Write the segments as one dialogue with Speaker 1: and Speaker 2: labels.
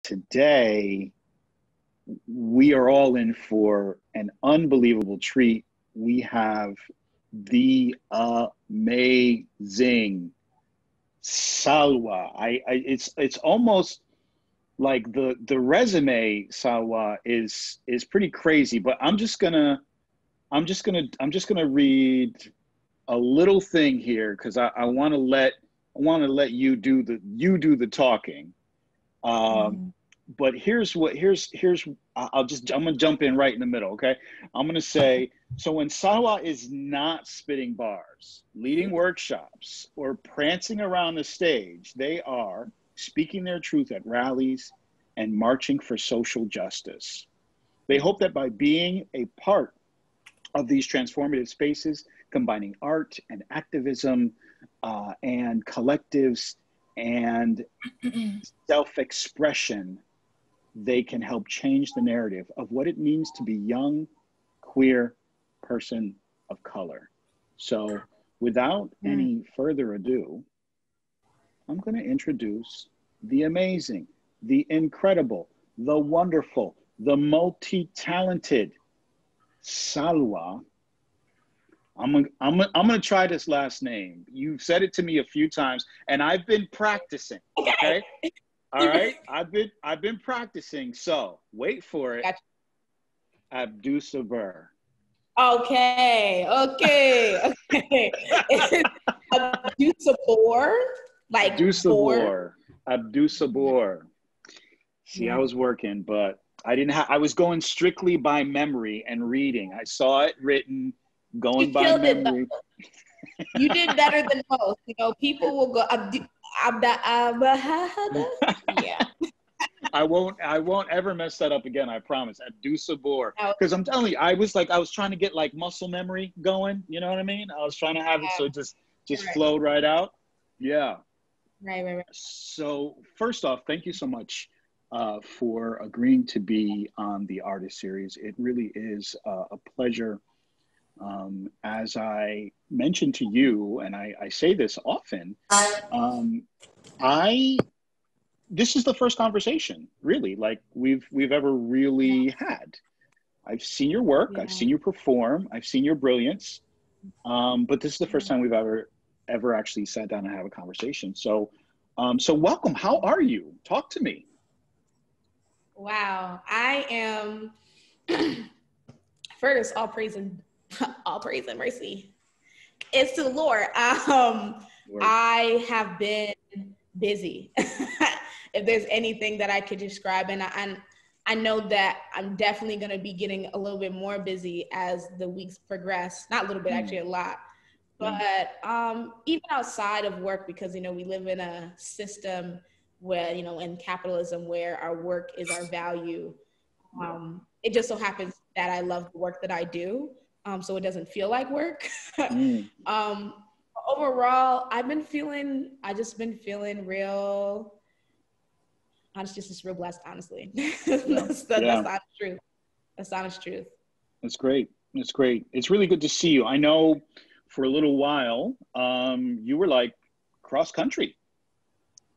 Speaker 1: Today, we are all in for an unbelievable treat. We have the amazing Salwa. It's almost like the resume, Salwa, is pretty crazy, but I'm just gonna read a little thing here because I want to let you do the talking. But here's I'm gonna jump in right in the middle, okay? I'm gonna say, so when Salwa is not spitting bars, leading workshops, or prancing around the stage, they are speaking their truth at rallies and marching for social justice. They hope that by being a part of these transformative spaces, combining art and activism and collectives and self-expression, they can help change the narrative of what it means to be young, queer person of color. So without any further ado, I'm going to introduce the amazing, the incredible, the wonderful, the multi-talented Salwa. I'm gonna try this last name. You've said it to me a few times, and I've been practicing. Okay, all right. I've been practicing. So wait for it.
Speaker 2: Gotcha.
Speaker 1: Abdussabur.
Speaker 2: Okay. Abdussabur, like
Speaker 1: Abdussabur. Abdussabur. See, I was working, but I didn't have. I was going strictly by memory and reading. I saw it written. Going by memory.
Speaker 2: You did better than most. You know, people will go yeah.
Speaker 1: I won't ever mess that up again, I promise. Abdussabur. Because I'm telling you, I was trying to get like muscle memory going, you know what I mean? I was trying to have it so it just flowed right out. Yeah.
Speaker 2: Right.
Speaker 1: So first off, thank you so much for agreeing to be on the artist series. It really is a pleasure. As I mentioned to you, and I say this often, this is the first conversation, really, like we've ever really had. I've seen your work, I've seen you perform, I've seen your brilliance, but this is the first time we've ever actually sat down and have a conversation. So, so welcome. How are you? Talk to me.
Speaker 2: Wow, I am. First, all praise and mercy it's to the Lord. I have been busy. If there's anything that I could describe, and I know that I'm definitely going to be getting a little bit more busy as the weeks progress. Not a little bit, actually a lot. But even outside of work, because, you know, we live in a system where, you know, in capitalism, where our work is our value. It just so happens that I love the work that I do. So it doesn't feel like work. Overall, I just been feeling real, just real blessed, honestly. That's the honest truth. That's the honest truth.
Speaker 1: That's great. That's great. It's really good to see you. I know for a little while, you were like cross country.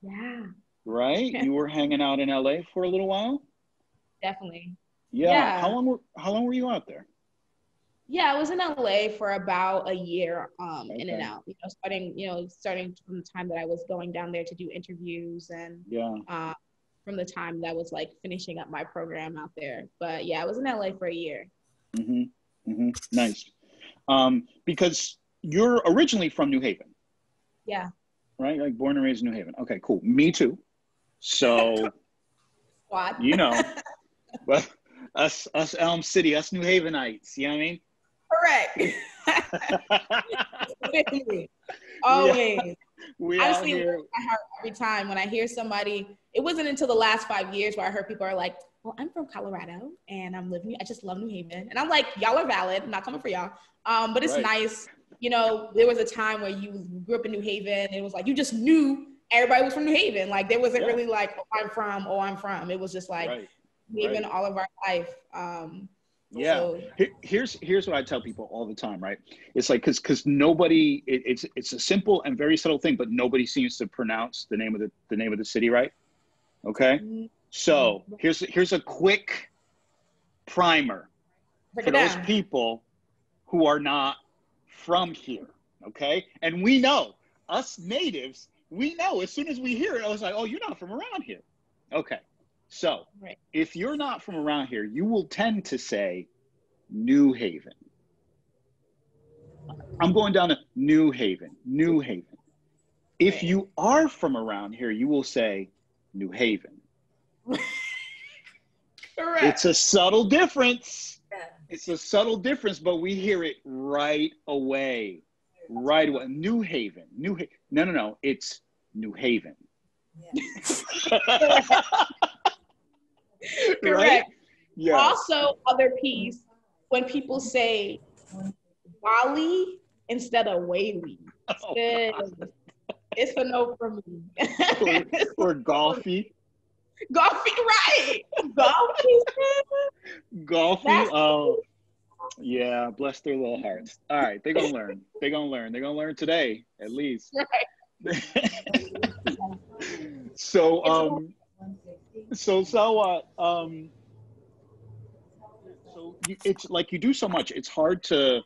Speaker 2: Yeah.
Speaker 1: Right? You were hanging out in LA for a little while?
Speaker 2: Definitely.
Speaker 1: Yeah. How long were you out there?
Speaker 2: Yeah, I was in LA for about a year, in and out. You know, starting from the time that I was going down there to do interviews, and from the time that I was like finishing up my program out there. But yeah, I was in LA for a year.
Speaker 1: Nice. Because you're originally from New Haven.
Speaker 2: Yeah.
Speaker 1: Right, like born and raised in New Haven. Okay, cool. Me too. So,
Speaker 2: what?
Speaker 1: You know, but us Elm City, us New Havenites. You know what I mean?
Speaker 2: Correct. Always. Honestly, I heard every time when I hear somebody, it wasn't until the last 5 years where I heard people are like, well, I'm from Colorado and I just love New Haven. And I'm like, y'all are valid. I'm not coming for y'all. But it's nice. You know, there was a time where you grew up in New Haven and it was like, you just knew everybody was from New Haven. Like there wasn't really like, I'm from. It was just like New Haven all of our life. So.
Speaker 1: Here's what I tell people all the time, right? It's like because nobody, it's a simple and very subtle thing, but nobody seems to pronounce the name of the city right. Okay, So here's a quick primer for those people who are not from here, okay? And we know, us natives, we know as soon as we hear it, I was like, oh, you're not from around here. Okay, so if you're not from around here, you will tend to say New Haven. I'm going down to New Haven, New Haven. If you are from around here, you will say New Haven.
Speaker 2: Correct.
Speaker 1: It's a subtle difference. It's a subtle difference, but we hear it right away. Right away. New Haven. No. It's New Haven.
Speaker 2: Correct.
Speaker 1: Right? Yes.
Speaker 2: Also, other piece, when people say Wally instead of Whaley. It's a no for me.
Speaker 1: or Golfy.
Speaker 2: Golfy, right.
Speaker 1: Golfy. Oh, yeah. Bless their little hearts. All right. They're going to learn. They're going to learn today, at least.
Speaker 2: Right.
Speaker 1: So Salwa, so it's like you do so much. It's hard to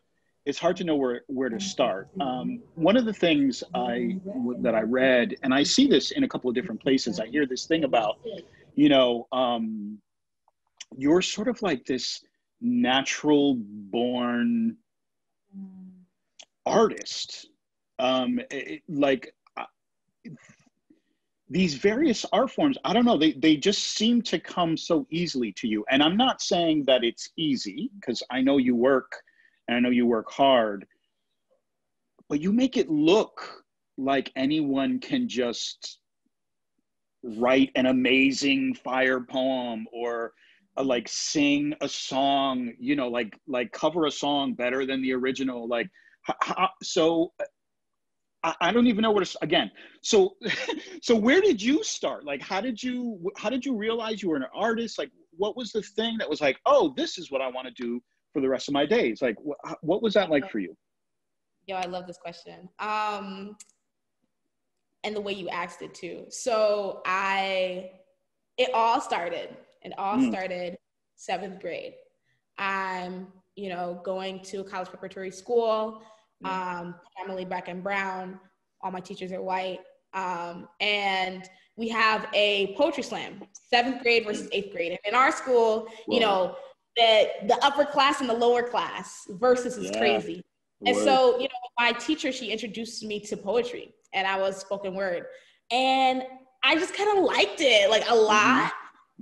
Speaker 1: know where to start. One of the things that I read, and I see this in a couple of different places, I hear this thing about, you're sort of like this natural born artist. These various art forms, I don't know, they just seem to come so easily to you. And I'm not saying that it's easy, because I know you work, and I know you work hard, but you make it look like anyone can just write an amazing fire poem or like sing a song, like cover a song better than the original. So I don't even know where to, again. So where did you start? Like, how did you realize you were an artist? Like, what was the thing that was like, oh, this is what I want to do for the rest of my days? Like, what was that like for you?
Speaker 2: Yo, I love this question. And the way you asked it too. So it all started 7th grade. I'm, going to a college preparatory school, family black and brown, all my teachers are white. And we have a poetry slam, 7th grade versus 8th grade. And in our school, the upper class and the lower class versus is crazy. And so, my teacher, she introduced me to poetry, and I was spoken word, and I just kind of liked it like a lot.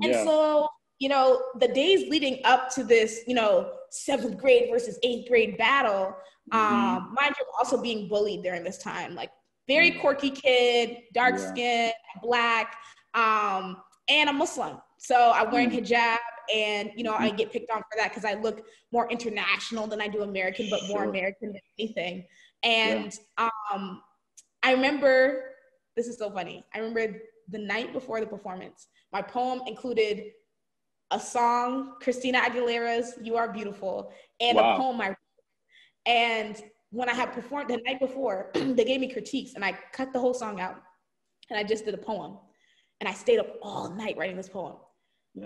Speaker 2: And so, the days leading up to this, 7th grade versus 8th grade battle, mind you, also being bullied during this time, like very quirky kid, dark skin, black, and a Muslim. So I'm wearing hijab, and, I get picked on for that because I look more international than I do American, but more American than anything. And I remember, this is so funny. I remember the night before the performance, my poem included a song, Christina Aguilera's You Are Beautiful, and a poem I wrote. And when I had performed the night before, they gave me critiques, and I cut the whole song out, and I just did a poem. And I stayed up all night writing this poem.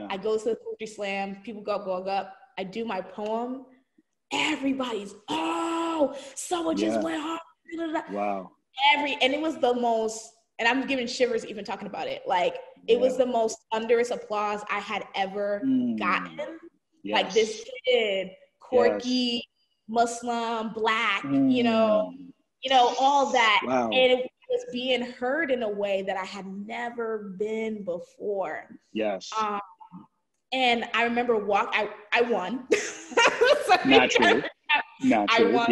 Speaker 2: I go to the poetry slam, people go up, I do my poem, everybody's, someone just went hard.
Speaker 1: Wow.
Speaker 2: And it was the most, and I'm giving shivers even talking about it. Like, it was the most thunderous applause I had ever gotten. Like, this kid, quirky, Muslim, black, all that.
Speaker 1: Wow.
Speaker 2: And it was being heard in a way that I had never been before.
Speaker 1: Yes.
Speaker 2: And I remember I won.
Speaker 1: Naturally,
Speaker 2: I won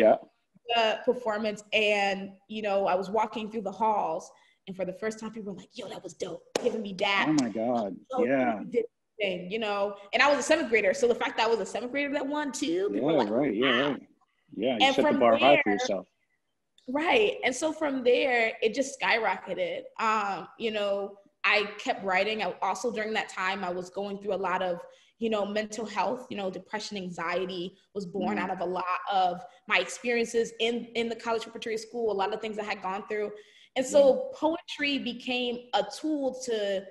Speaker 2: the performance, and I was walking through the halls, and for the first time, people were like, "Yo, that was dope," giving me that.
Speaker 1: Oh my God!
Speaker 2: And I was a 7th grader, so the fact that I was a 7th grader that won too, people were like,
Speaker 1: right,
Speaker 2: wow.
Speaker 1: You set the bar high for yourself.
Speaker 2: Right, and so from there, it just skyrocketed. I kept writing. Also during that time, I was going through a lot of, mental health, depression, anxiety was born out of a lot of my experiences in the college preparatory school, a lot of things I had gone through. And so poetry became a tool to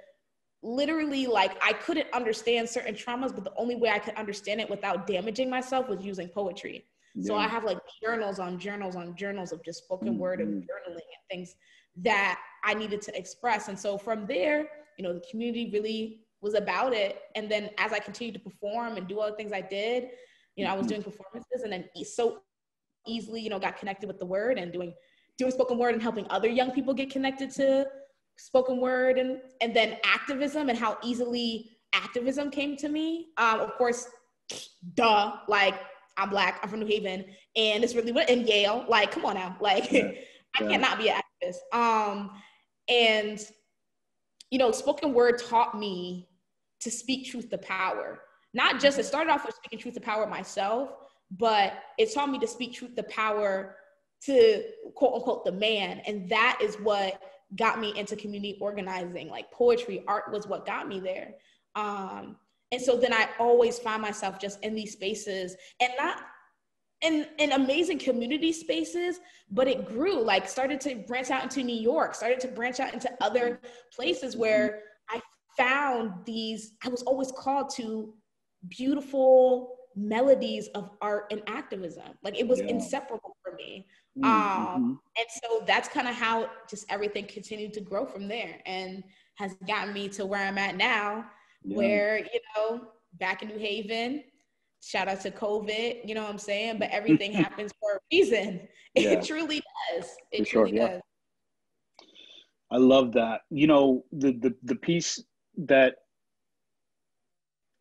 Speaker 2: literally, like, I couldn't understand certain traumas, but the only way I could understand it without damaging myself was using poetry. Yeah. So I have like journals on journals on journals of just spoken word and journaling and things that I needed to express. And so from there, you know, the community really was about it. And then as I continued to perform and do all the things I did, you know, I was doing performances, and then so easily, you know, got connected with the word and doing spoken word and helping other young people get connected to spoken word, and then activism, and how easily activism came to me. Of course, duh, like, I'm Black, I'm from New Haven, and it's really what in Yale, like, come on now, like, I cannot be an activist. And, you know, spoken word taught me to speak truth to power. Not just, it started off with speaking truth to power myself, but it taught me to speak truth to power to, quote unquote, the man. And that is what got me into community organizing. Like, poetry, art was what got me there. And so then I always find myself just in these spaces, and not in amazing community spaces, but it grew, like, started to branch out into New York, started to branch out into other places where I found I was always called to beautiful melodies of art and activism. Like, it was inseparable for me. And so that's kind of how just everything continued to grow from there, and has gotten me to where I'm at now, where, you know, back in New Haven, shout out to COVID, you know what I'm saying? But everything happens for a reason. It truly does. It truly does.
Speaker 1: I love that. You know, the piece that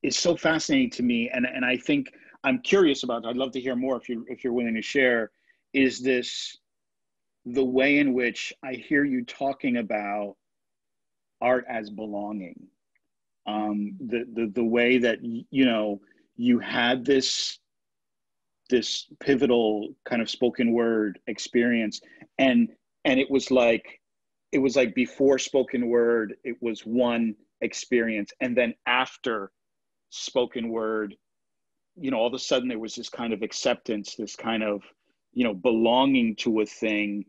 Speaker 1: is so fascinating to me, and I think I'm curious about, I'd love to hear more if you're willing to share, is the way in which I hear you talking about art as belonging. The way that, you know, you had this pivotal kind of spoken word experience, and it was like before spoken word, it was one experience, and then after spoken word, you know, all of a sudden there was this kind of acceptance, this kind of, you know, belonging to a thing.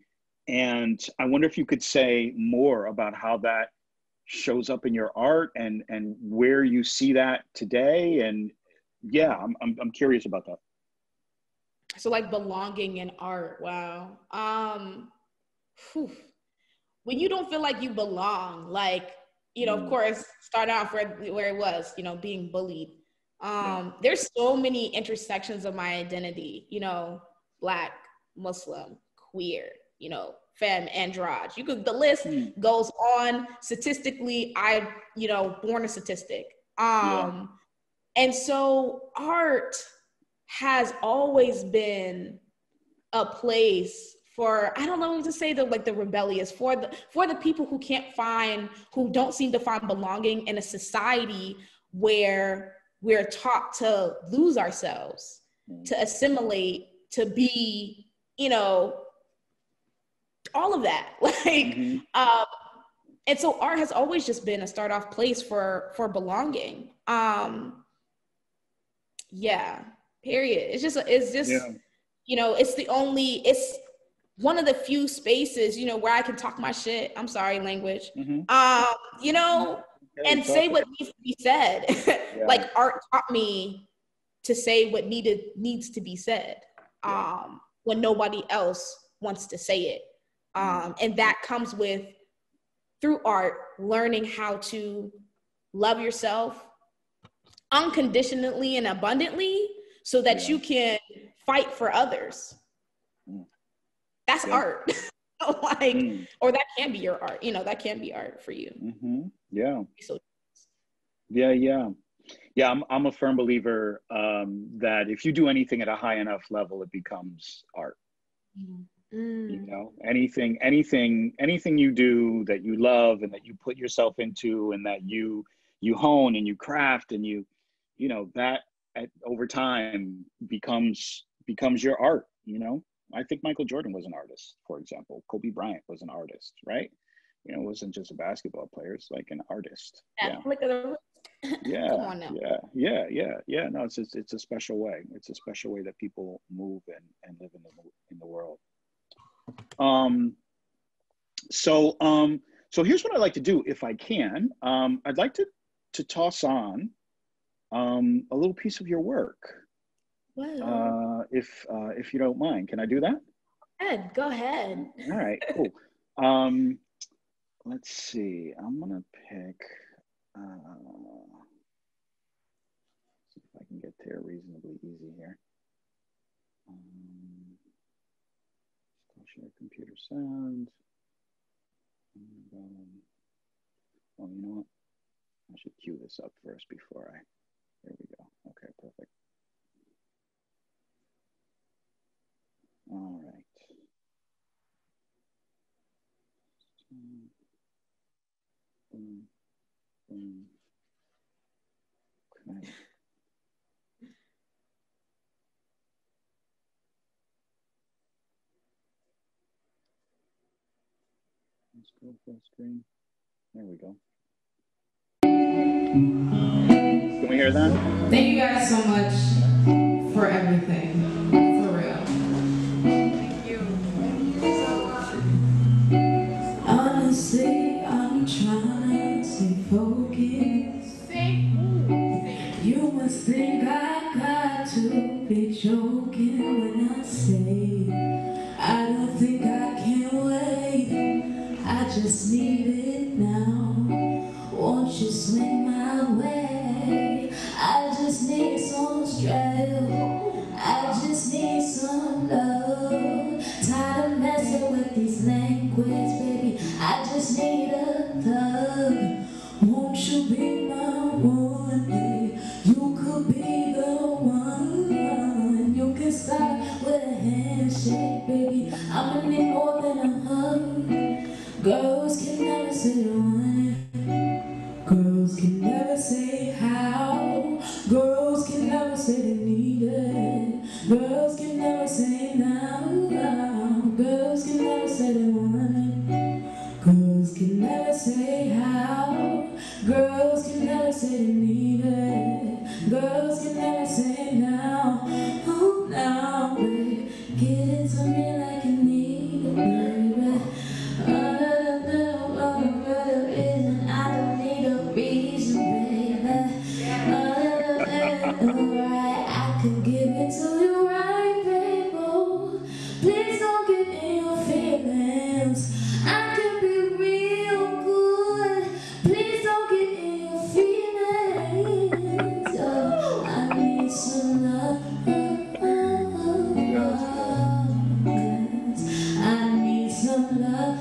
Speaker 1: And I wonder if you could say more about how that shows up in your art, and where you see that today. And I'm curious about that.
Speaker 2: So, like, belonging in art. Wow. When you don't feel like you belong, like, you know, of course, start off where it was, you know, being bullied. There's so many intersections of my identity, you know, Black, Muslim, queer, you know, femme, androgyne. The list goes on. Statistically, you know, born a statistic. And so art has always been a place for, I don't know what to say, the rebellious, for the people who don't seem to find belonging in a society where we're taught to lose ourselves, to assimilate, to be, you know, all of that. Like, and so art has always just been a start off place for belonging. Period. It's just, you know, it's one of the few spaces, you know, where I can talk my shit. I'm sorry, language. You know, and say what needs to be said. Like, art taught me to say what needs to be said, when nobody else wants to say it. And that comes through art, learning how to love yourself unconditionally and abundantly, so that you can fight for others. That's art. Like, or that can be your art, you know, that can be art for you.
Speaker 1: I'm a firm believer that if you do anything at a high enough level, it becomes art. You know, anything you do that you love and that you put yourself into, and that you hone and you craft, and you know, that over time becomes your art. You know, I think Michael Jordan was an artist, for example. Kobe Bryant was an artist, right? You know, it wasn't just a basketball player, it's like an artist.
Speaker 2: Look at the
Speaker 1: Come on now. No, it's a special way. It's a special way that people move and live in the world. So So here's what I'd like to do, if I can. I'd like to toss on a little piece of your work.
Speaker 2: Wow.
Speaker 1: If you don't mind. Can I do that?
Speaker 2: Go ahead.
Speaker 1: All right, cool. Let's see. I'm gonna pick. See if I can get there reasonably easy here. Share computer sound. Well, you know what? I should cue this up first before I. There we go. Okay, perfect. All right. Boom, boom. Okay. Let's go full screen. There we go. Can we hear that?
Speaker 2: Thank you guys so much for everything. For real. Thank you. Honestly, I'm trying to stay focused. You must think I got to be joking when I say I don't think I can wait. I just need it now. Won't you swing my way? I just need some strength. I just need some love. Tired of messing with these languages, baby. I just need a thug. Won't you be my one day? You could be the one. You can start with a handshake, baby. I'ma need more than a hug. Girls can never say the one. Girls can never say how. Girls can never say they need it. Girls can never say now. Girls can never say they want it. Girls can never say how. Girls can never say they need it. Girls can never say now. Oh, now, baby. Get it to me like you need it, baby. I could give it to you right, baby. Please don't get in your feelings. I can be real good. Please don't get in your feelings. Oh, I need some love. I need some love.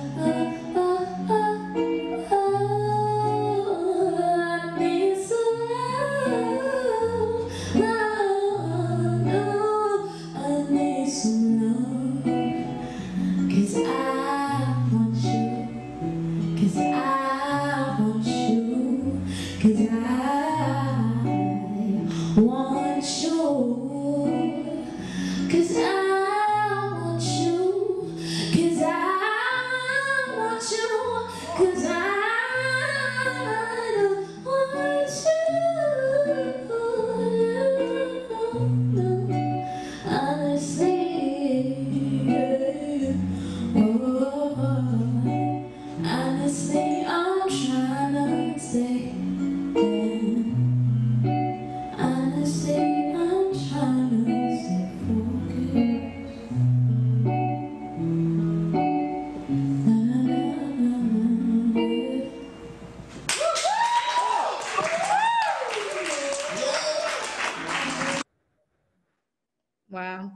Speaker 2: Wow.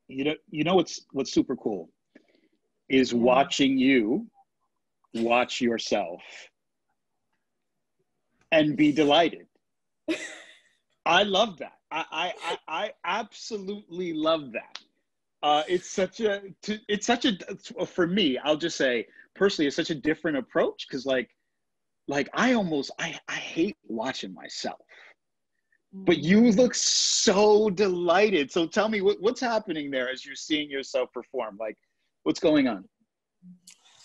Speaker 1: You know what's super cool is watching you watch yourself and be delighted. I love that. I absolutely love that. It's such a for me, I'll just say personally, it's such a different approach because like I hate watching myself. But you look so delighted. So tell me what's happening there as you're seeing yourself perform. Like, what's going on?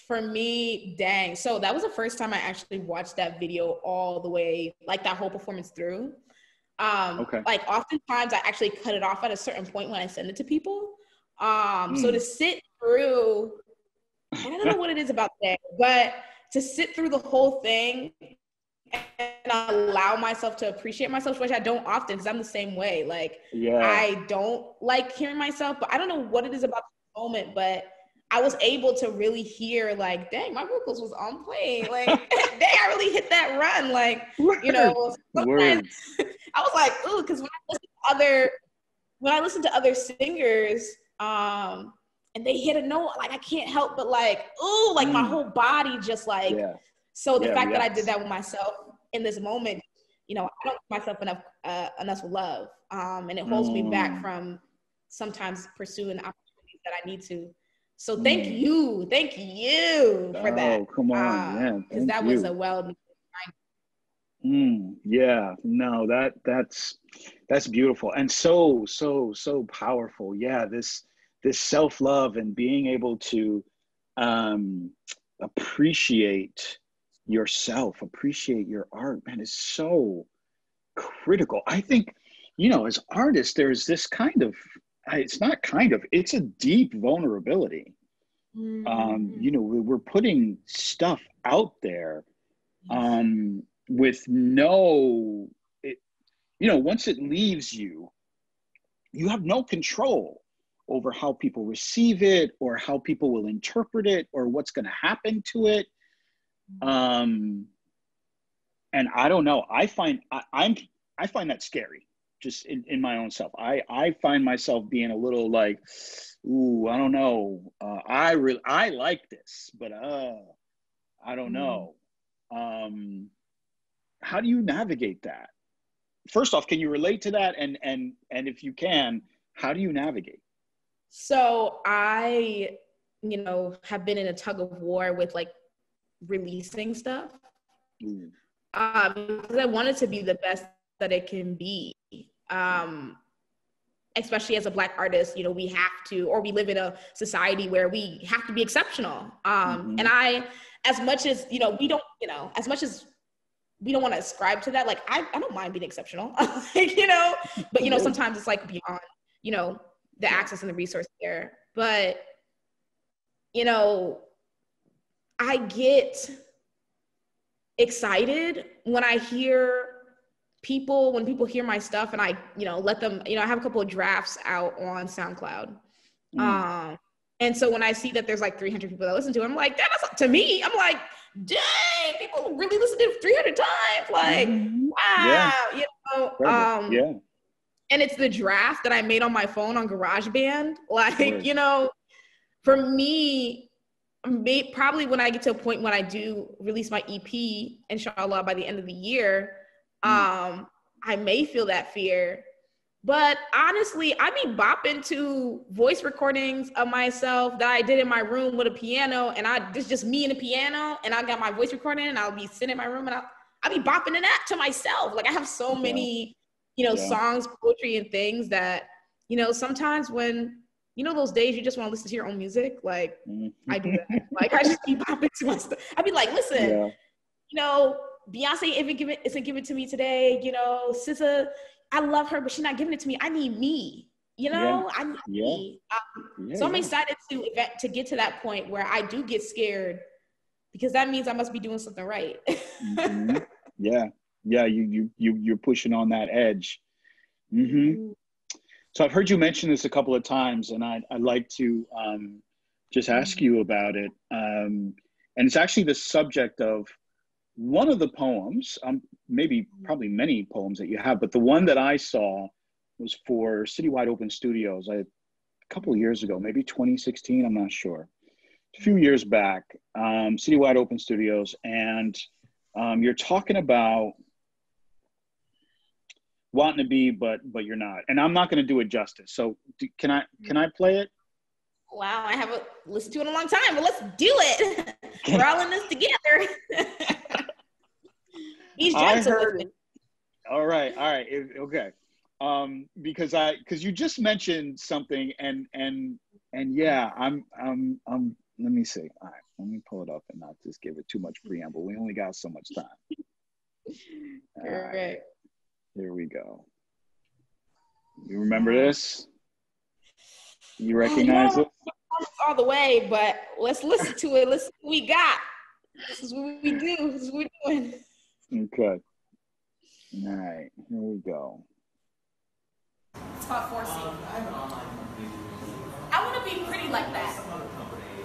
Speaker 2: For me, dang. So that was the first time I actually watched that video all the way, like that whole performance through.
Speaker 1: Okay.
Speaker 2: Like oftentimes I actually cut it off at a certain point when I send it to people. So to sit through, and I don't know what it is about that, but to sit through the whole thing and allow myself to appreciate myself, which I don't often, because I'm the same way. Like, I don't like hearing myself, but I don't know what it is about the moment, but I was able to really hear, like, dang, my vocals was on point. Like, dang, I really hit that run. Like, you know, sometimes I was like, ooh, because when I listen to other singers, and they hit a note, like, I can't help but like, ooh, like my whole body just like, so the fact that I did that with myself in this moment, you know, I don't give myself enough love. And it holds me back from sometimes pursuing opportunities that I need to. So thank you for that.
Speaker 1: Oh, come on, man.
Speaker 2: Because that was a well.
Speaker 1: Yeah, no, that's beautiful and so powerful. Yeah, this self-love and being able to appreciate yourself, appreciate your art, man, is so critical. I think, you know, as artists, there's this kind of, it's not kind of, it's a deep vulnerability. You know, we're putting stuff out there with no, you know, once it leaves you, you have no control over how people receive it or how people will interpret it or what's going to happen to it. And I don't know, I find that scary just in my own self. I find myself being a little like, ooh, I don't know. I like this, but I don't know. How do you navigate that? First off, can you relate to that? And if you can, how do you navigate?
Speaker 2: So I, you know, have been in a tug of war with like releasing stuff. Because I want it to be the best that it can be. Especially as a Black artist, you know, we have to, or we live in a society where we have to be exceptional. And as much as, you know, we don't, you know, as much as we don't want to ascribe to that, like, I don't mind being exceptional, like, you know, but, you know, sometimes it's like beyond, you know, the access and the resource there. But, you know, I get excited when people hear my stuff and I, you know, let them, you know, I have a couple of drafts out on SoundCloud. And so when I see that there's like 300 people that listen to it, I'm like, that's to me, I'm like, dang, people really listen to it 300 times. Like, wow, you know, and it's the draft that I made on my phone on GarageBand. Like, you know, for me, probably when I get to a point when I do release my EP, inshallah, by the end of the year, I may feel that fear, but honestly, I be bopping to voice recordings of myself that I did in my room with a piano, and it's just me and a piano, and I got my voice recording, and I'll be sitting in my room, and I'll be bopping to that to myself. Like, I have so many, you know, songs, poetry, and things that, you know, sometimes when, you know, those days you just want to listen to your own music, like, I do that. Like, I just be bopping to my stuff. I be like, listen, you know, Beyonce isn't giving it to me today. You know, SZA, I love her, but she's not giving it to me. I need me. You know, I need me. So I'm excited to get to that point where I do get scared, because that means I must be doing something right.
Speaker 1: You're pushing on that edge. So I've heard you mention this a couple of times, and I'd like to just ask you about it. And it's actually the subject of one of the poems, probably many poems that you have, but the one that I saw was for Citywide Open Studios a couple of years ago, maybe 2016, I'm not sure. A few years back, Citywide Open Studios, and you're talking about wanting to be, but you're not. And I'm not going to do it justice. So can I play it?
Speaker 2: Wow, I haven't listened to it in a long time, but let's do it. We're all in this together. He's gentle with me.
Speaker 1: All right, okay. Because you just mentioned something, and yeah, I'm let me see. All right, let me pull it up and not just give it too much preamble. We only got so much time. All right. Here we go. You remember this? You recognize it?
Speaker 2: All the way, but let's listen to it. Let's see what we got. This is what we do. This is what we're doing.
Speaker 1: Okay. All right, here we go.
Speaker 2: It's called Forcing. I want to be pretty like that.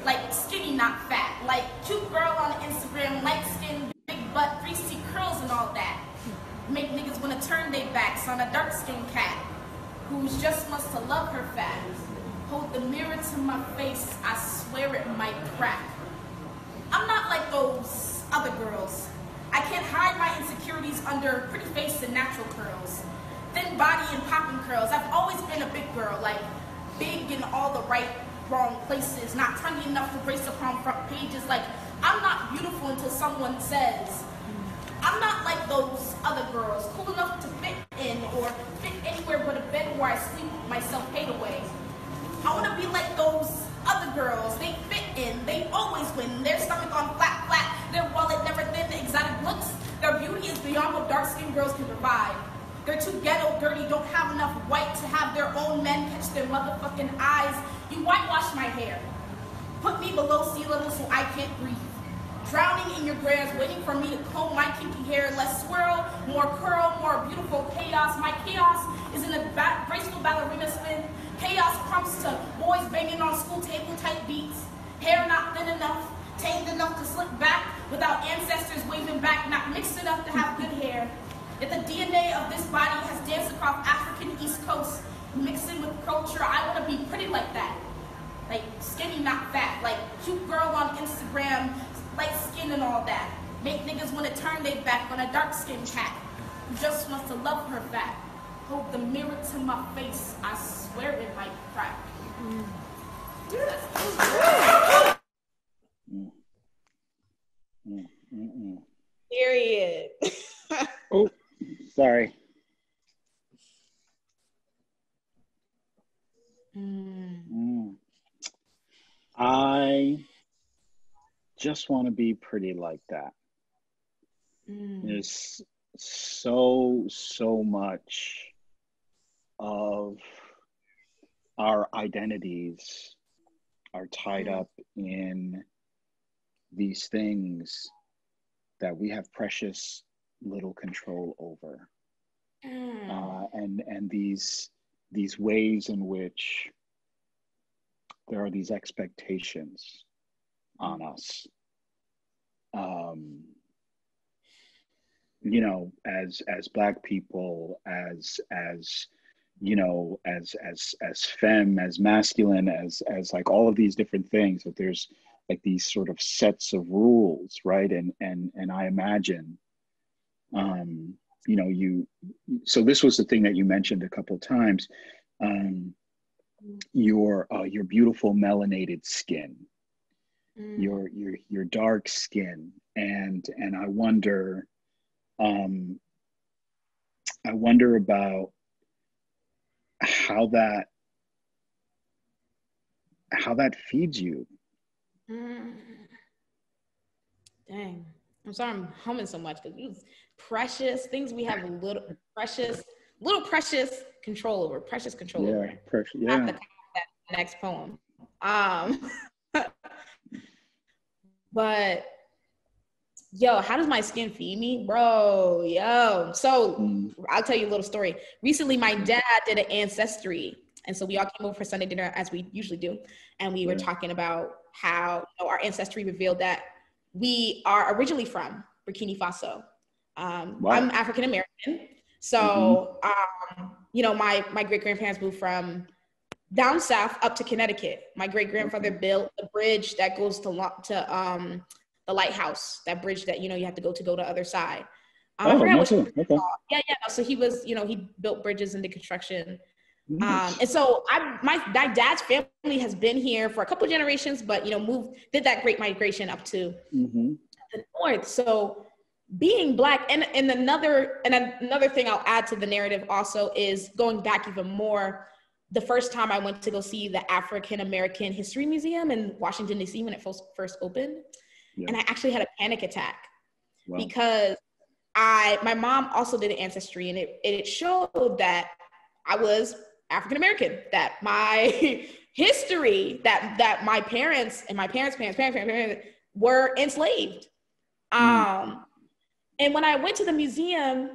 Speaker 2: Like skinny, not fat. Like cute girl on Instagram, light skin, big butt, greasy curls and all that. Make niggas want to turn their backs on a dark skinned cat who's just wants to love her fat. Hold the mirror to my face, I swear it might crack. I'm not like those other girls. I can't hide my insecurities under pretty face and natural curls. Thin body and popping curls. I've always been a big girl, like big in all the right, wrong places. Not trendy enough to brace upon front pages. Like, I'm not beautiful until someone says. I'm not like those other girls, cool enough to fit in or fit anywhere but a bed where I sleep with myself paid away. I want to be like those other girls. They fit in. They always win. Their stomach on flat, flat. Their wallet never thin. The exotic looks. Their beauty is beyond what dark-skinned girls can provide. They're too ghetto, dirty, don't have enough white to have their own men catch their motherfucking eyes. You whitewash my hair. Put me below sea level so I can't breathe. Drowning in your grass, waiting for me to comb my kinky hair. Less swirl, more curl, more beautiful chaos. My chaos is in a graceful ballerina spin. Chaos prompts to boys banging on school table type beats. Hair not thin enough, tamed enough to slip back without ancestors waving back, not mixed enough to have good hair. If the DNA of this body has danced across African East Coast, mixing with culture, I want to be pretty like that. Like skinny, not fat. Like cute girl on Instagram, light skin and all that. Make niggas want to turn their back on a dark-skinned cat who just wants to love her fat. Hold the mirror to my face, I swear it might crack. Period.
Speaker 1: Oh, sorry. I just want to be pretty like that. There's so much of our identities are tied up in these things that we have precious little control over, and these ways in which there are these expectations on us. You know, as Black people, as you know, as femme, as masculine, as like all of these different things, that there's like these sort of sets of rules, right? And I imagine, you know, so this was the thing that you mentioned a couple of times, your beautiful melanated skin, your dark skin, and I wonder about how that feeds you.
Speaker 2: Dang, I'm sorry I'm humming so much because these precious things we have little precious control over. Precious control over.
Speaker 1: Precious, yeah.
Speaker 2: That next poem. But yo, how does my skin feed me, bro? Yo, so I'll tell you a little story. Recently, my dad did an ancestry, and so we all came over for Sunday dinner as we usually do, and we were talking about how our ancestry revealed that we are originally from Burkina Faso.
Speaker 1: Wow.
Speaker 2: I'm African American, so you know, my great grandparents moved from down south up to Connecticut. My great grandfather built the bridge that goes to the lighthouse, that bridge that, you know, you have to go to the other side. I forgot what okay. Yeah. No, so he was, you know, he built bridges into construction. And so my dad's family has been here for a couple of generations, but, you know, did that great migration up to the north. So being Black, and another thing I'll add to the narrative also is going back even more. The first time I went to go see the African American History Museum in Washington, D.C. when it first opened. Yeah. And I actually had a panic attack because my mom also did an ancestry, and it showed that I was African American, that my history that my parents and my parents' parents were enslaved. And when I went to the museum,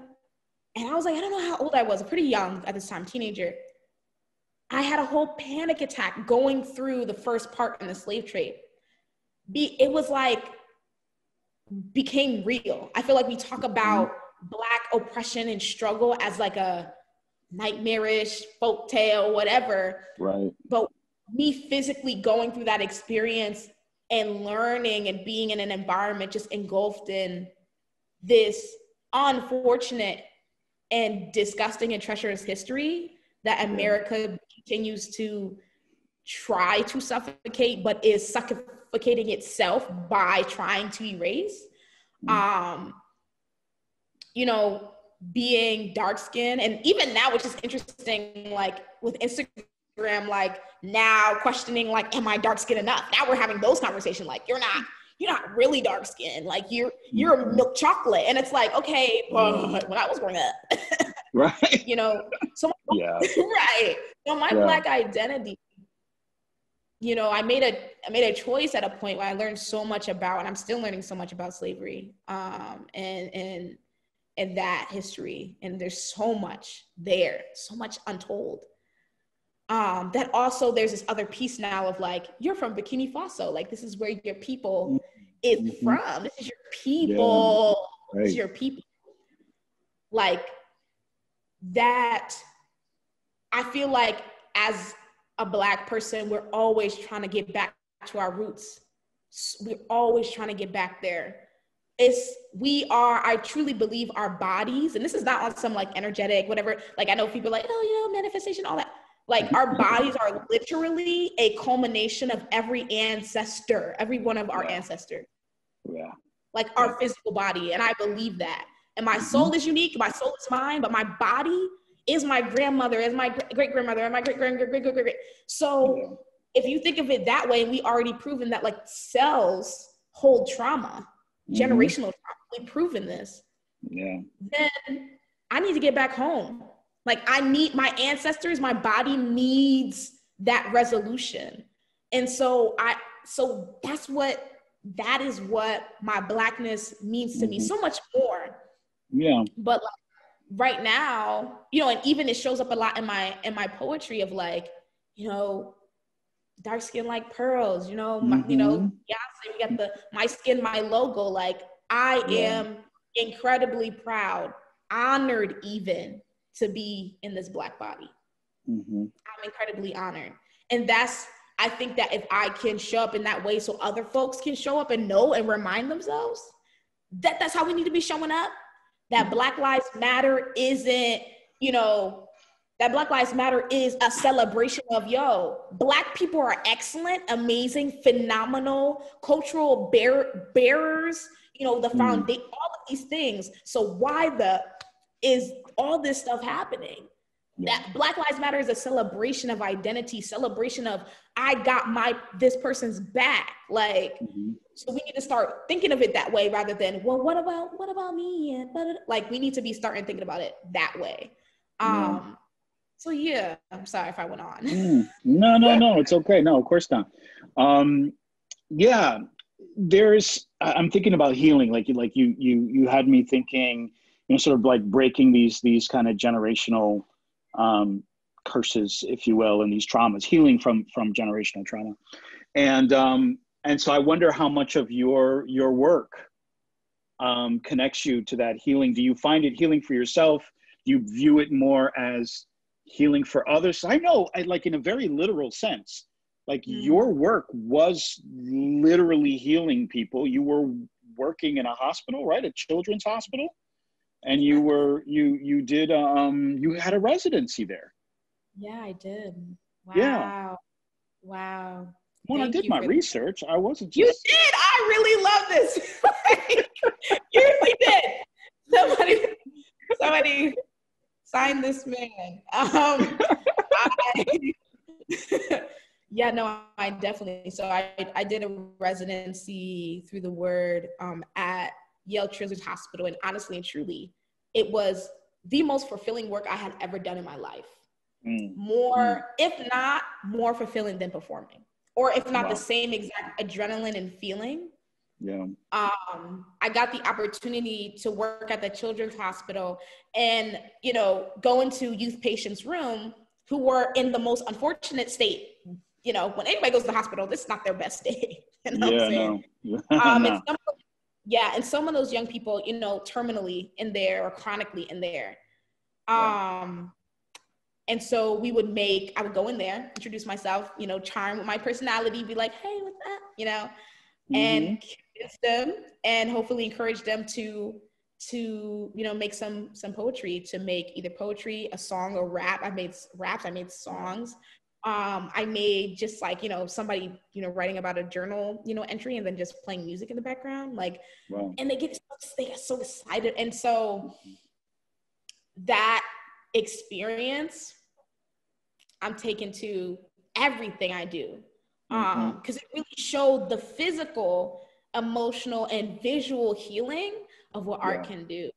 Speaker 2: and I was like, I don't know how old I was, pretty young at this time, teenager. I had a whole panic attack going through the first part in the slave trade. It was like, became real. I feel like we talk about Black oppression and struggle as like a nightmarish folktale, whatever.
Speaker 1: Right.
Speaker 2: But me physically going through that experience and learning and being in an environment just engulfed in this unfortunate and disgusting and treacherous history that America continues to try to suffocate, but is suffocating itself by trying to erase. You know, being dark-skinned, and even now, which is interesting, like with Instagram, like now questioning, like, am I dark-skinned enough? Now we're having those conversations, like, you're not really dark-skinned, like you're milk chocolate. And it's like, okay, but when I was growing up,
Speaker 1: right.
Speaker 2: you know, so right. So my Black identity, you know, I made a choice at a point where I learned so much about, and I'm still learning so much about slavery, and that history. And there's so much there, so much untold. That also there's this other piece now of like, you're from Burkina Faso. Like, this is where your people is from. This is your people. Yeah. Right. This is your people. Like that, I feel like as a Black person, we're always trying to get back to our roots. We're always trying to get back there. I truly believe our bodies, and this is not on some like energetic, whatever, like I know people like, oh, you know, manifestation, all that. Like our bodies are literally a culmination of every one of our ancestors. Yeah. Like our physical body. And I believe that. And my soul is unique, my soul is mine, but my body is my grandmother, is my great-grandmother, and my great-great-great-great-great. So if you think of it that way, and we already proven that like cells hold trauma, generational trauma, we've proven this. Yeah. Then I need to get back home. Like I need my ancestors, my body needs that resolution. And so that is what my Blackness means to me, so much more. Yeah. But like, right now, you know, and even it shows up a lot in my poetry of like, you know, dark skin like pearls, you know, you know, Beyonce, we got my skin, my logo. Like I am incredibly proud, honored even to be in this Black body. I'm incredibly honored. And I think that if I can show up in that way so other folks can show up and know and remind themselves that that's how we need to be showing up. That Black Lives Matter isn't, you know, that Black Lives Matter is a celebration of, Black people are excellent, amazing, phenomenal, cultural bearers, you know, the foundation, all of these things. So why is all this stuff happening? That Black Lives Matter is a celebration of identity, celebration of, I got this person's back. Like, so we need to start thinking of it that way rather than, well, what about me? Like, we need to be starting thinking about it that way. So yeah, I'm sorry if I went on.
Speaker 1: No, it's okay. No, of course not. I'm thinking about healing. Like you had me thinking, you know, sort of like breaking these kind of generational curses, if you will, and these traumas, healing from generational trauma. And so I wonder how much of your work connects you to that healing. Do you find it healing for yourself? Do you view it more as healing for others? I know, like in a very literal sense, like your work was literally healing people. You were working in a hospital, right? A children's hospital. And you had a residency there.
Speaker 2: Yeah, I did. Wow.
Speaker 1: Yeah.
Speaker 2: Wow.
Speaker 1: Well, I did my research. I wasn't just...
Speaker 2: You did. I really love this. You really did. Somebody sign this man. Yeah, no, I definitely. So I did a residency through the word at Yale Children's Hospital. And honestly and truly, it was the most fulfilling work I had ever done in my life. more, if not more fulfilling than performing, or if not the same exact adrenaline and feeling.
Speaker 1: Yeah.
Speaker 2: I got the opportunity to work at the Children's Hospital and, you know, go into youth patients' room who were in the most unfortunate state. You know, when anybody goes to the hospital, this is not their best day. You know what I'm saying?
Speaker 1: No.
Speaker 2: And some of those young people, you know, terminally in there or chronically in there. And so I would go in there, introduce myself, you know, charm with my personality, be like, hey, what's up? You know, and convince them and hopefully encourage them to, you know, make some poetry, to make either poetry, a song, or rap. I made raps, I made songs. I made just like, you know, somebody, you know, writing about a journal, you know, entry, and then just playing music in the background. Like, and they get so excited. And so that experience I'm taking to everything I do. Because it really showed the physical, emotional, and visual healing of what art can do.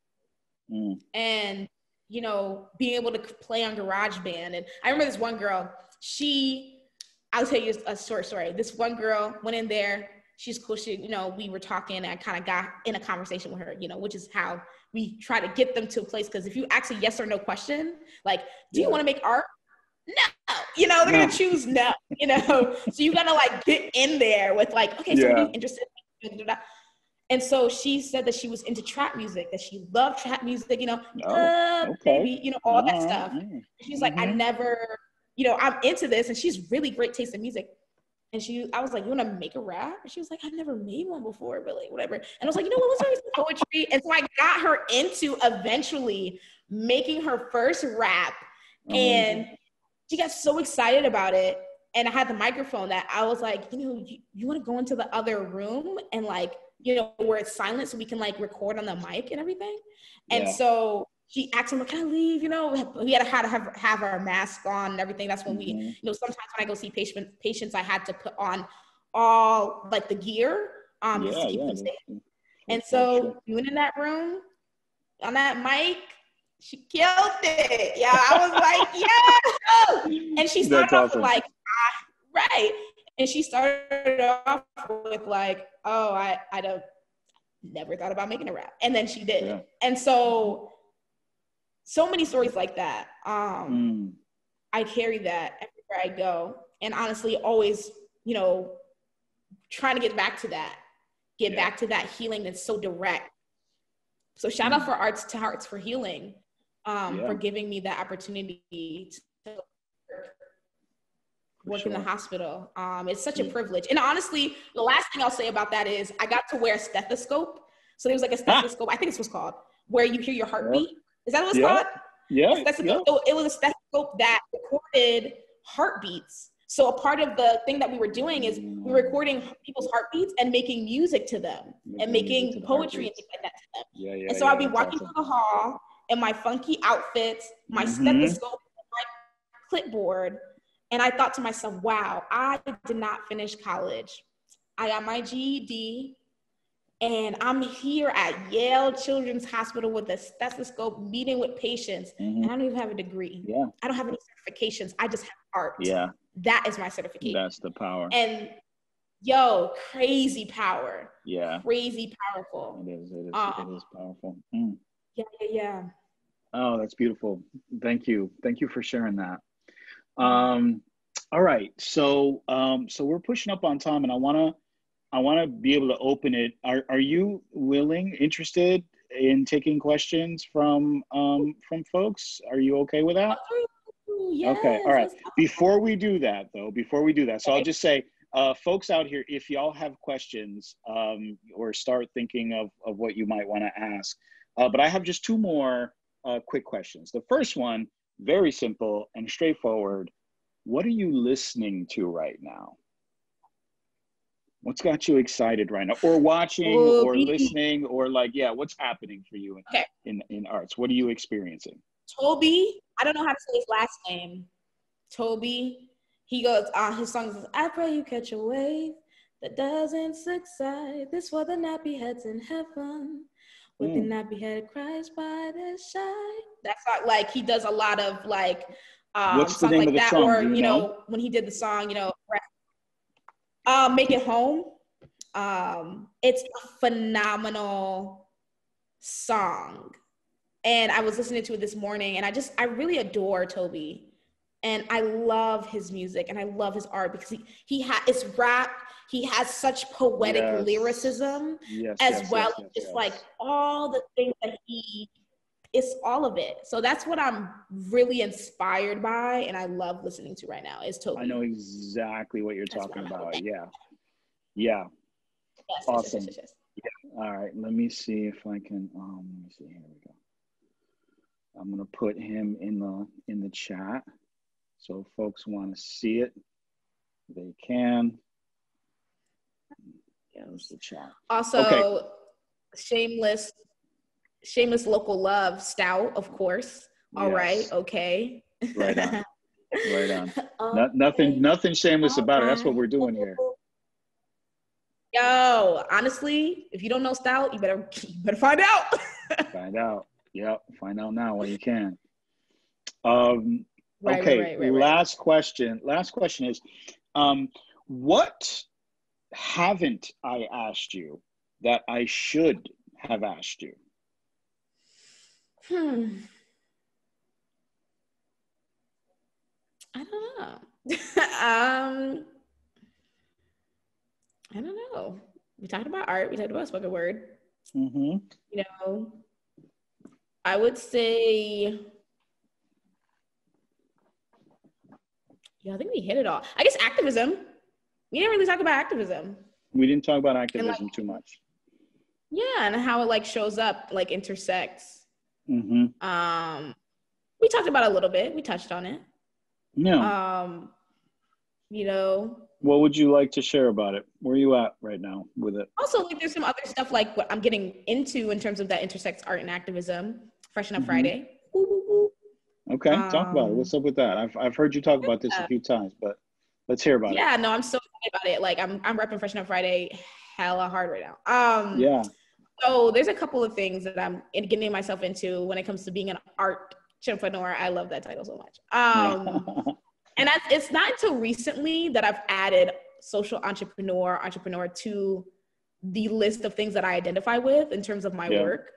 Speaker 2: And, you know, being able to play on GarageBand. And I remember this one girl, I'll tell you a short story. This one girl went in there, she's cool. She, you know, we were talking and I kind of got in a conversation with her, you know, which is how we try to get them to a place. Because if you ask a yes or no question, like, do you want to make art? No, you know, they're gonna choose no, you know. So you gotta like get in there with like, okay, so are you interested? And so she said that she was into trap music, that she loved trap music, you know, baby, you know, all that stuff. And she's like, I never, you know, I'm into this, and she's really great taste in music. And I was like, you wanna make a rap? And she was like, I've never made one before, but like, whatever. And I was like, you know what, let's write some poetry. And so I got her into eventually making her first rap. And she got so excited about it. And I had the microphone that I was like, you know, you want to go into the other room and like, you know, where it's silent so we can like record on the mic and everything. And so she asked him, can I leave? You know, we had to have our mask on and everything. That's when we, you know, sometimes when I go see patients, I had to put on all like the gear just to keep them safe. And so we went in that room on that mic. She killed it. Yeah, I was like, yeah. And she started off with like, And she started off with like, oh, I never thought about making a rap. And then she did. And so many stories like that. I carry that everywhere I go. And honestly, always, you know, trying to get back to that healing that's so direct. So shout out for Arts to Hearts for Healing. For giving me that opportunity to work in the hospital. It's such a privilege. And honestly, the last thing I'll say about that is I got to wear a stethoscope. So there was like a stethoscope, I think it's what's called, where you hear your heartbeat. Is that what it's called? So it was a stethoscope that recorded heartbeats. So a part of the thing that we were doing is we were recording people's heartbeats and making music to them and making poetry and things like that to them. And so I'd be walking through the hall in my funky outfits, my stethoscope, my clipboard. And I thought to myself, wow, I did not finish college. I got my GED and I'm here at Yale Children's Hospital with a stethoscope meeting with patients. And I don't even have a degree. I don't have any certifications. I just have art. That is my certification.
Speaker 1: That's the power.
Speaker 2: And crazy power. Crazy powerful.
Speaker 1: It is powerful.
Speaker 2: Yeah.
Speaker 1: Oh, that's beautiful. Thank you for sharing that. All right, so we're pushing up on time, and I wanna be able to open it. Are you interested in taking questions from folks? Are you okay with that?
Speaker 2: Yes,
Speaker 1: okay, all right. Before we do that, so I'll just say, folks out here, if y'all have questions or start thinking of what you might want to ask, but I have just two more quick questions. The first one, very simple and straightforward. What are you listening to right now? What's got you excited right now? Or watching or listening or like, what's happening for you in arts? What are you experiencing?
Speaker 2: Toby, I don't know how to say his last name. Toby, he goes, his song is, I pray you catch a wave that doesn't subside. This for the nappy heads in heaven. With the nappy head cries by the side. That's not like, he does a lot of like
Speaker 1: What's the
Speaker 2: songs
Speaker 1: name
Speaker 2: like
Speaker 1: of the
Speaker 2: that,
Speaker 1: song?
Speaker 2: or
Speaker 1: Do you know?
Speaker 2: when he did the song, Make It Home. It's a phenomenal song, and I was listening to it this morning, and I really adore Toby, and I love his music and I love his art because it's rap. He has such poetic lyricism, as well as just like all the things that it's all of it. So that's what I'm really inspired by, and I love listening to right now is Toby.
Speaker 1: I know exactly what you're talking about. Yeah.
Speaker 2: Yes,
Speaker 1: Awesome.
Speaker 2: yes.
Speaker 1: Yeah. All right. Let me see if I can. Let me see. Here we go. I'm gonna put him in the chat, so if folks want to see it, they can. There's the chat.
Speaker 2: Also, shameless local love, Stout, of course. All right, okay.
Speaker 1: Right on. Right on. Nothing shameless about it. That's what we're doing here.
Speaker 2: Yo, honestly, if you don't know Stout, you better find out.
Speaker 1: Find out. Yep. Find out now while you can.
Speaker 2: Right.
Speaker 1: Last question is, what haven't I asked you that I should have asked you?
Speaker 2: I don't know. I don't know. We talked about art. We talked about spoken word. I would say, I think we hit it all. I guess activism. We didn't really talk about activism.
Speaker 1: We didn't talk about activism too much.
Speaker 2: Yeah, and how it shows up, intersects.
Speaker 1: We
Speaker 2: talked about it a little bit. We touched on it.
Speaker 1: Yeah. What would you like to share about it? Where are you at right now with it?
Speaker 2: Also, there's some other stuff what I'm getting into in terms of that intersects art and activism. Freshen Up Friday.
Speaker 1: Okay, talk about it. What's up with that? I've heard you talk about this a few times, but let's hear about it.
Speaker 2: Yeah, no, I'm so excited about it. I'm repping Freshen Up Friday hella hard right now. So there's a couple of things that I'm getting myself into when it comes to being an artrepreneur. I love that title so much. And it's not until recently that I've added social entrepreneur to the list of things that I identify with in terms of my work.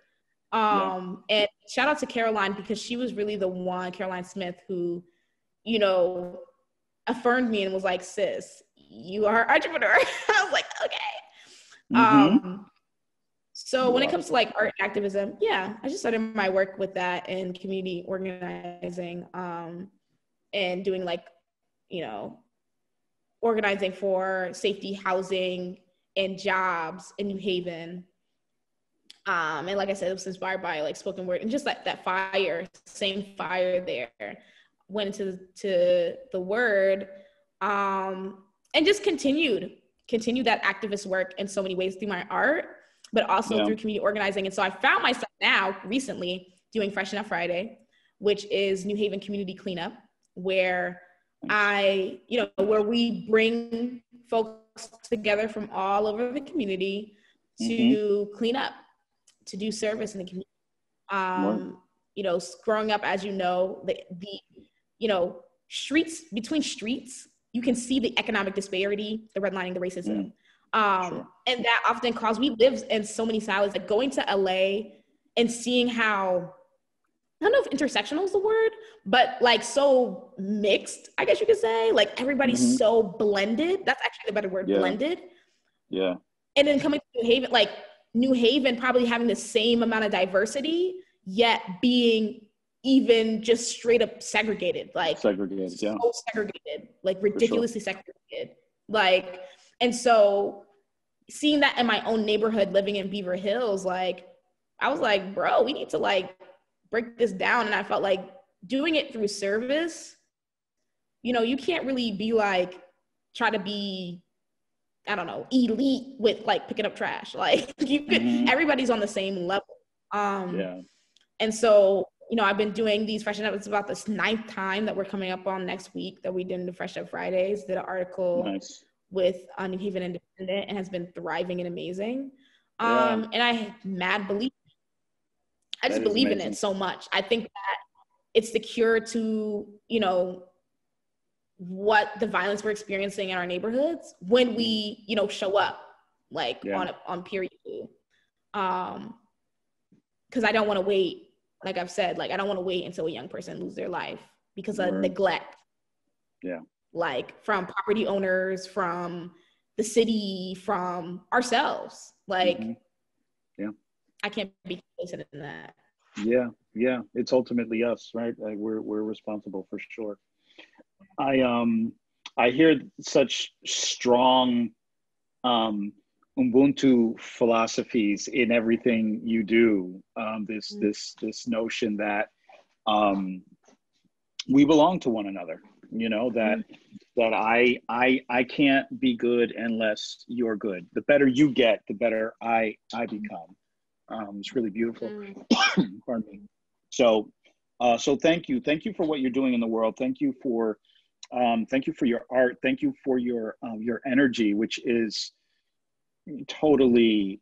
Speaker 2: And shout out to Caroline, because she was really the one, Caroline Smith, who, affirmed me and was like, sis, you are an entrepreneur. I was like, okay. So when it comes to art activism, I just started my work with that and community organizing, and doing organizing for safety, housing, and jobs in New Haven. And like I said, it was inspired by spoken word and just that same fire there went into the word, and just continue that activist work in so many ways through my art, but also through community organizing. And so I found myself now recently doing Freshen Up Friday, which is New Haven community cleanup, where where we bring folks together from all over the community to clean up, to do service in the community. Growing up, as the streets, between streets, you can see the economic disparity, the redlining, the racism. And that often we live in so many silos, going to LA and seeing how, I don't know if intersectional is the word, but so mixed, I guess you could say, everybody's so blended. That's actually the better word, blended. Yeah. And then coming to New Haven, New Haven probably having the same amount of diversity, yet being even just straight up segregated, segregated, ridiculously segregated. And so seeing that in my own neighborhood, living in Beaver Hills, I was like, bro, we need to break this down. And I felt doing it through service, you can't really be try to be, I don't know, elite with picking up trash. You could, everybody's on the same level. And so, I've been doing these Freshen Up. It's about this 9th time that we're coming up on next week that we did the Freshen Up Fridays. Did an article with New Haven Independent, and has been thriving and amazing. And I believe. I just believe in it so much. I think that it's the cure to, you know, what the violence we're experiencing in our neighborhoods when we, you know, show up like on period. Because I don't want to wait. Like I've said, like I don't want to wait until a young person lose their life because of neglect.
Speaker 1: Yeah.
Speaker 2: Like from property owners, from the city, from ourselves. Like, I can't be complicit in that.
Speaker 1: Yeah. Yeah. It's ultimately us, right? Like we're responsible for sure. I hear such strong Ubuntu philosophies in everything you do. This notion that we belong to one another. You know, that I can't be good unless you're good. The better you get, the better I become. It's really beautiful. Pardon me. So thank you for what you're doing in the world. Thank you for your art. Thank you for your energy, which is totally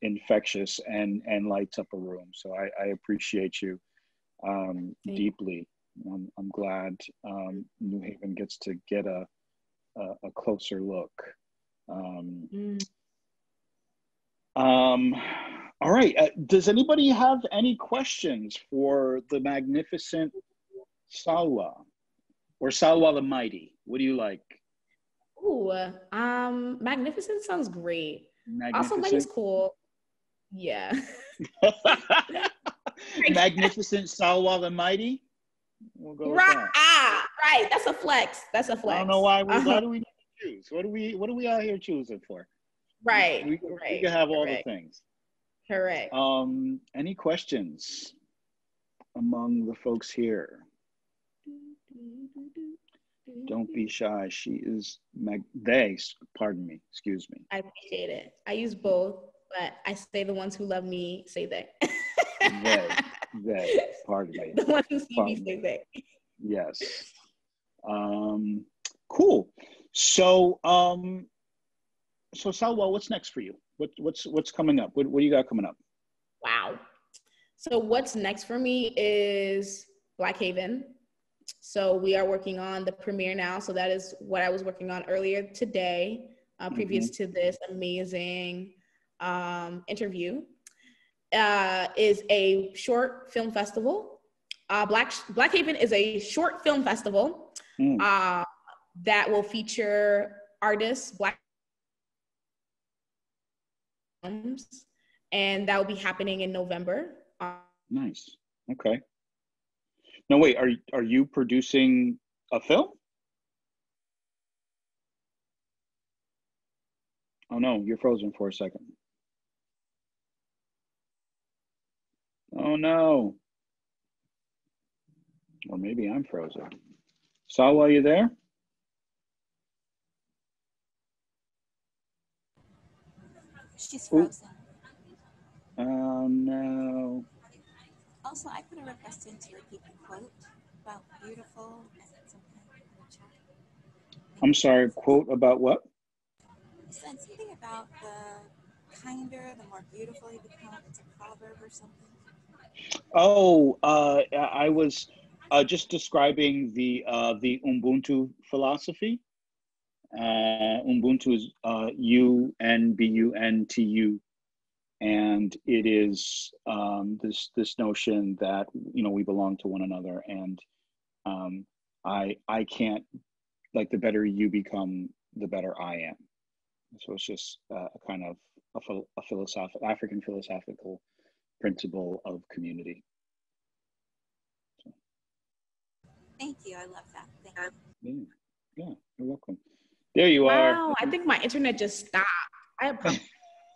Speaker 1: infectious and lights up a room. So I appreciate you deeply. I'm glad New Haven gets to get a closer look. All right. Does anybody have any questions for the magnificent Salwa or Salwa the Mighty? What do you like?
Speaker 2: Ooh, magnificent sounds great.
Speaker 1: Magnificent.
Speaker 2: Also, Mighty's cool. Yeah.
Speaker 1: Magnificent Salwa the Mighty. We'll go with
Speaker 2: right.
Speaker 1: that.
Speaker 2: Right. That's a flex. That's a flex.
Speaker 1: I don't know why. Why do we need to choose? What are we out here choosing for?
Speaker 2: Right.
Speaker 1: We can have all the things.
Speaker 2: Correct.
Speaker 1: Any questions among the folks here? Don't be shy. She is pardon me, excuse me.
Speaker 2: I appreciate it. I use both, but I say the ones who love me say they.
Speaker 1: they, pardon me.
Speaker 2: The ones who see me say they.
Speaker 1: Yes. Cool. So Salwa, what's next for you? What's coming up? What do you got coming up?
Speaker 2: Wow. So what's next for me is Black Haven. So we are working on the premiere now. So that is what I was working on earlier today, previous to this amazing interview. Is a short film festival. Black Haven is a short film festival that will feature artists, Black films, and that will be happening in November.
Speaker 1: Nice. Okay. No, wait, are you producing a film? Oh no, you're frozen for a second. Oh no. Or maybe I'm frozen. Salwa, are you there?
Speaker 3: She's frozen.
Speaker 1: Oh no.
Speaker 3: Also, I put a request in to repeat the quote about beautiful and something in the chat.
Speaker 1: I'm sorry, quote about what?
Speaker 3: You said something about the kinder, the more beautiful you become. It's a proverb or something.
Speaker 1: Oh, I was just describing the Ubuntu philosophy. Ubuntu is UNBUNTU, and it is this notion that we belong to one another, and I can't, like, the better you become, the better I am. So it's just a kind of a African philosophical principle of community. So.
Speaker 3: Thank you. I love that. Thank you.
Speaker 1: Yeah, you're welcome. There you are.
Speaker 2: Wow, I think my internet just stopped.
Speaker 1: Okay,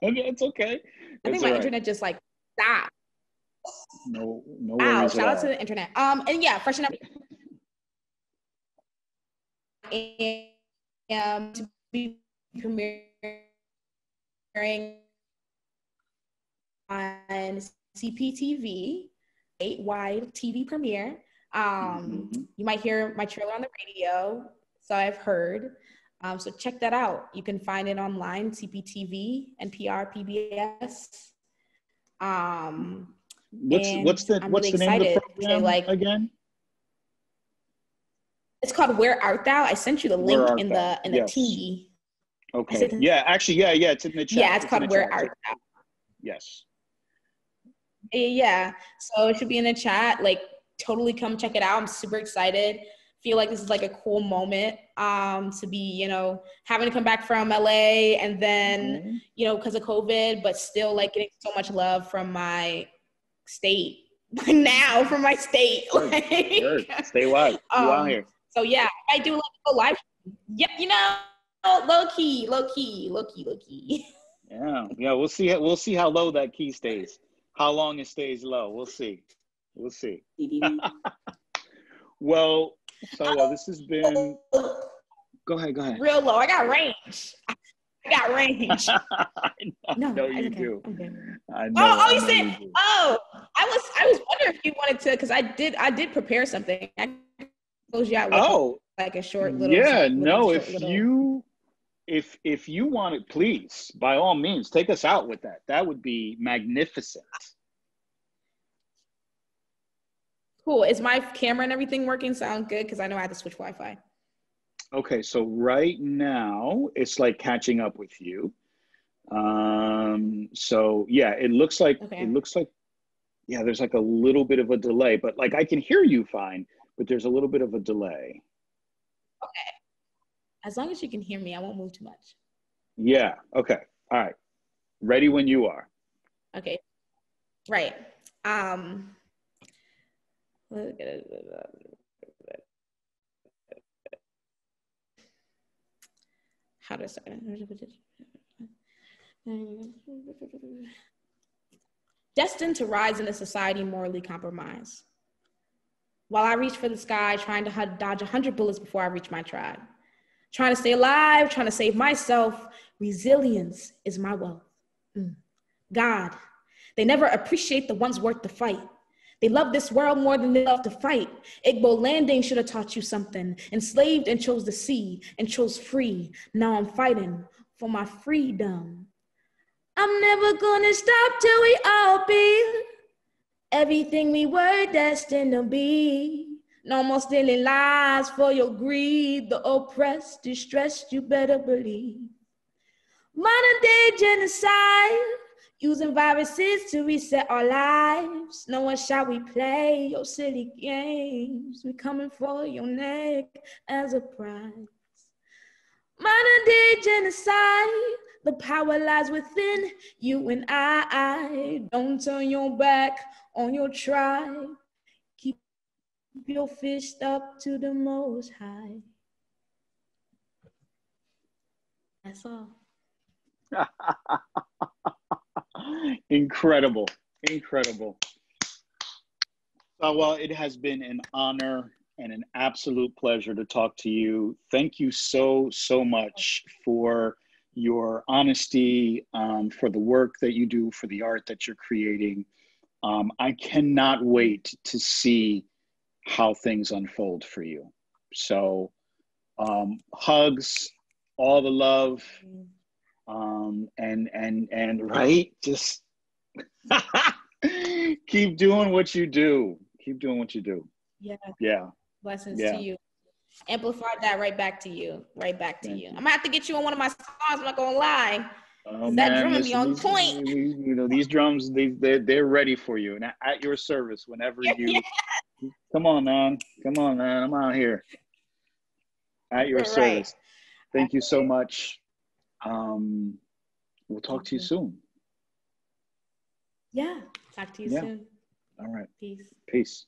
Speaker 1: it's okay.
Speaker 2: I think my internet just like stopped.
Speaker 1: No
Speaker 2: wow,
Speaker 1: worries.
Speaker 2: Shout out to the internet. And yeah, Freshen Up. And to be premiering on CPTV, 8-wide TV premiere. You might hear my trailer on the radio, so I've heard. So check that out. You can find it online, CPTV, NPR, PBS.
Speaker 1: What's the
Speaker 2: I'm really
Speaker 1: name of the
Speaker 2: excited
Speaker 1: program
Speaker 2: to like,
Speaker 1: again?
Speaker 2: it's called Where Art Thou? I sent you the
Speaker 1: Where
Speaker 2: link
Speaker 1: Art
Speaker 2: in
Speaker 1: Thou?
Speaker 2: the
Speaker 1: Yes.
Speaker 2: T.
Speaker 1: Okay. Yeah, actually, yeah, it's in the chat.
Speaker 2: Yeah, it's
Speaker 1: in the
Speaker 2: called Where
Speaker 1: chat.
Speaker 2: Art Thou.
Speaker 1: Yes.
Speaker 2: Yeah. So it should be in the chat. Like, totally come check it out. I'm super excited. Feel like this is like a cool moment to be, you know, having to come back from LA and then, you know, because of COVID, but still like getting so much love from my state now, from my state.
Speaker 1: Word. Stay wide. You out here.
Speaker 2: So yeah, I do like a live. Yep, you know, low key.
Speaker 1: Yeah. We'll see how low that key stays. How long it stays low. We'll see. Well, so this has been. Go ahead.
Speaker 2: Real low. I got range.
Speaker 1: No, you do.
Speaker 2: Okay.
Speaker 1: I know.
Speaker 2: You said. I was wondering if you wanted to, because I did prepare something. I close you out with like a short little.
Speaker 1: Yeah. No. If you want it, please, by all means, take us out with that. That would be magnificent.
Speaker 2: Cool. Is my camera and everything working? Sound good? Because I know I had to switch Wi-Fi.
Speaker 1: Okay, so right now it's like catching up with you. So yeah, it looks like yeah, there's like a little bit of a delay, but like I can hear you fine, but there's a little bit of a delay.
Speaker 2: Okay. As long as you can hear me, I won't move too much.
Speaker 1: Yeah. Okay. All right. Ready when you are.
Speaker 2: Okay. Right. How to start? Destined to rise in a society morally compromised. While I reach for the sky, trying to dodge 100 bullets before I reach my tribe. Trying to stay alive, trying to save myself. Resilience is my wealth. God, they never appreciate the ones worth the fight. They love this world more than they love to fight. Igbo landing should have taught you something. Enslaved and chose the sea and chose free. Now I'm fighting for my freedom. I'm never gonna stop till we all be everything we were destined to be. No more stealing lies for your greed. The oppressed, distressed, you better believe. Modern day genocide. Using viruses to reset our lives. No one shall we play your silly games. We coming for your neck as a prize. Modern day genocide. The power lies within you and I. Don't turn your back on your tribe. Keep your fist up to the Most High. That's all.
Speaker 1: Incredible. Well, it has been an honor and an absolute pleasure to talk to you. Thank you so much for your honesty, for the work that you do, for the art that you're creating. I cannot wait to see how things unfold for you. So hugs, all the love, and right, just keep doing what you do. Yeah.
Speaker 2: Blessings to you. Amplify that right back to you. I'm gonna have to get you on one of my songs. I'm not gonna lie.
Speaker 1: Oh,
Speaker 2: that drum be on point.
Speaker 1: You know, these drums, they're ready for you and at your service whenever you. Come on, man. I'm out here at your service. Thank you so much. We'll talk to you soon.
Speaker 2: Yeah. Talk to you soon.
Speaker 1: All right.
Speaker 2: Peace.